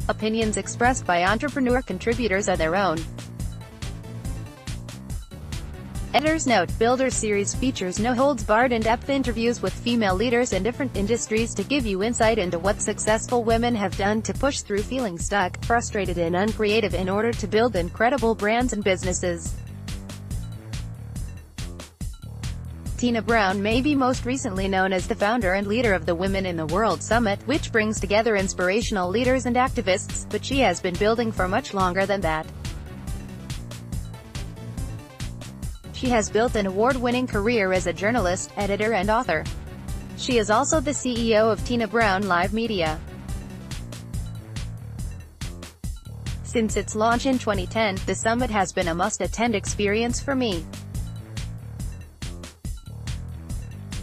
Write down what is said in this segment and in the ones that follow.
Opinions expressed by entrepreneur contributors are their own. Editor's note: Builder series features no-holds-barred in-depth interviews with female leaders in different industries to give you insight into what successful women have done to push through feeling stuck, frustrated and uncreative in order to build incredible brands and businesses. Tina Brown may be most recently known as the founder and leader of the Women in the World Summit, which brings together inspirational leaders and activists, but she has been building for much longer than that. She has built an award-winning career as a journalist, editor and author. She is also the CEO of Tina Brown Live Media. Since its launch in 2010, the summit has been a must-attend experience for me.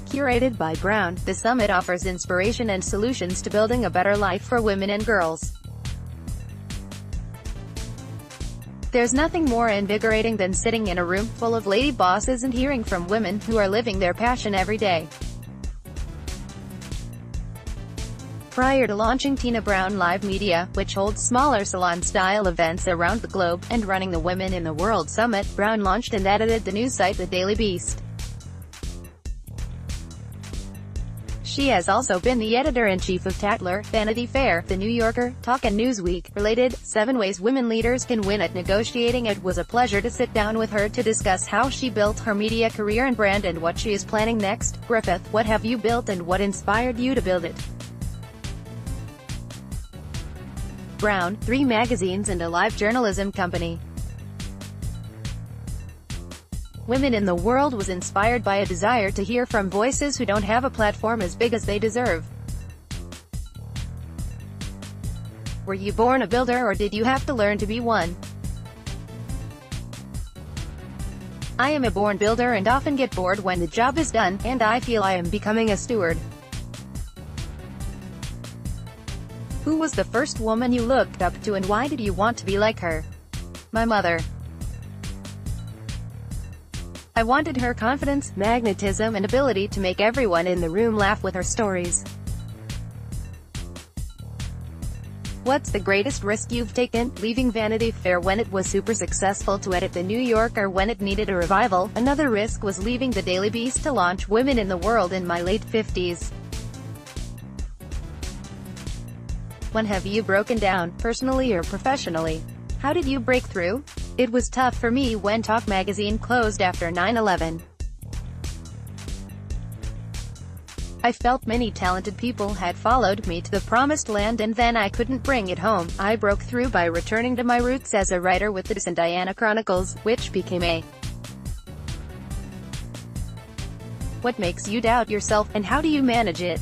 Curated by Brown, the summit offers inspiration and solutions to building a better life for women and girls. There's nothing more invigorating than sitting in a room full of lady bosses and hearing from women who are living their passion every day. Prior to launching Tina Brown Live Media, which holds smaller salon-style events around the globe, and running the Women in the World Summit, Brown launched and edited the news site The Daily Beast. She has also been the editor-in-chief of Tatler, Vanity Fair, The New Yorker, Talk and Newsweek. Related, 7 Ways Women Leaders Can Win at Negotiating. It was a pleasure to sit down with her to discuss how she built her media career and brand and what she is planning next. Griffith, what have you built and what inspired you to build it? Brown, 3 magazines and a live journalism company. Women in the World was inspired by a desire to hear from voices who don't have a platform as big as they deserve. Were you born a builder or did you have to learn to be one? I am a born builder and often get bored when the job is done, and I feel I am becoming a steward. Who was the first woman you looked up to and why did you want to be like her? My mother. I wanted her confidence, magnetism and ability to make everyone in the room laugh with her stories. What's the greatest risk you've taken? Leaving Vanity Fair when it was super successful to edit The New Yorker when it needed a revival. Another risk was leaving The Daily Beast to launch Women in the World in my late 50s. When have you broken down, personally or professionally? How did you break through? It was tough for me when Talk magazine closed after 9/11. I felt many talented people had followed me to the promised land and then I couldn't bring it home. I broke through by returning to my roots as a writer with the Diana Chronicles, which became a. What makes you doubt yourself, and how do you manage it?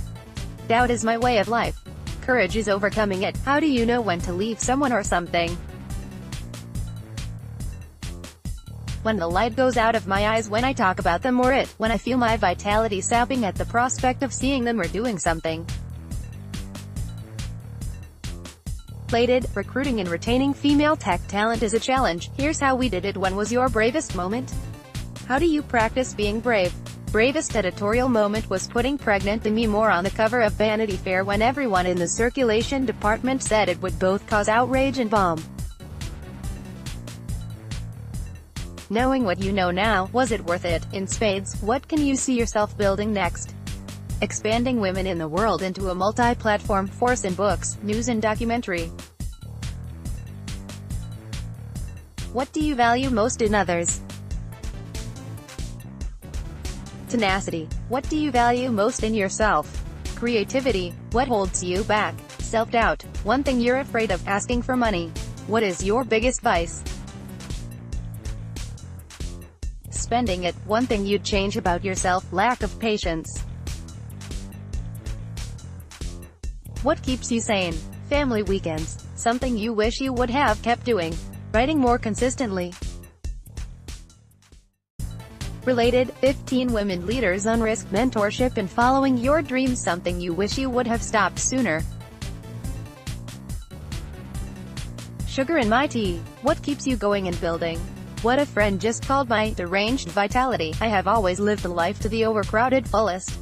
Doubt is my way of life. Courage is overcoming it. How do you know when to leave someone or something? When the light goes out of my eyes when I talk about them or it, when I feel my vitality sapping at the prospect of seeing them or doing something. Plated, recruiting and retaining female tech talent is a challenge. Here's how we did it. When was your bravest moment? How do you practice being brave? Bravest editorial moment was putting Pregnant to Me More on the cover of Vanity Fair when everyone in the circulation department said it would both cause outrage and bomb. Knowing what you know now, was it worth it? In spades, what can you see yourself building next? Expanding Women in the World into a multi-platform force in books, news and documentary. What do you value most in others? Tenacity. What do you value most in yourself? Creativity. What holds you back? Self-doubt. One thing you're afraid of. Asking for money. What is your biggest vice? Spending it. One thing you'd change about yourself. Lack of patience. What keeps you sane? Family weekends. Something you wish you would have kept doing. Writing more consistently. Related, 15 women leaders on risk, mentorship and following your dreams. Something you wish you would have stopped sooner. Sugar in my tea. What keeps you going and building? What a friend just called my deranged vitality. I have always lived a life to the overcrowded fullest.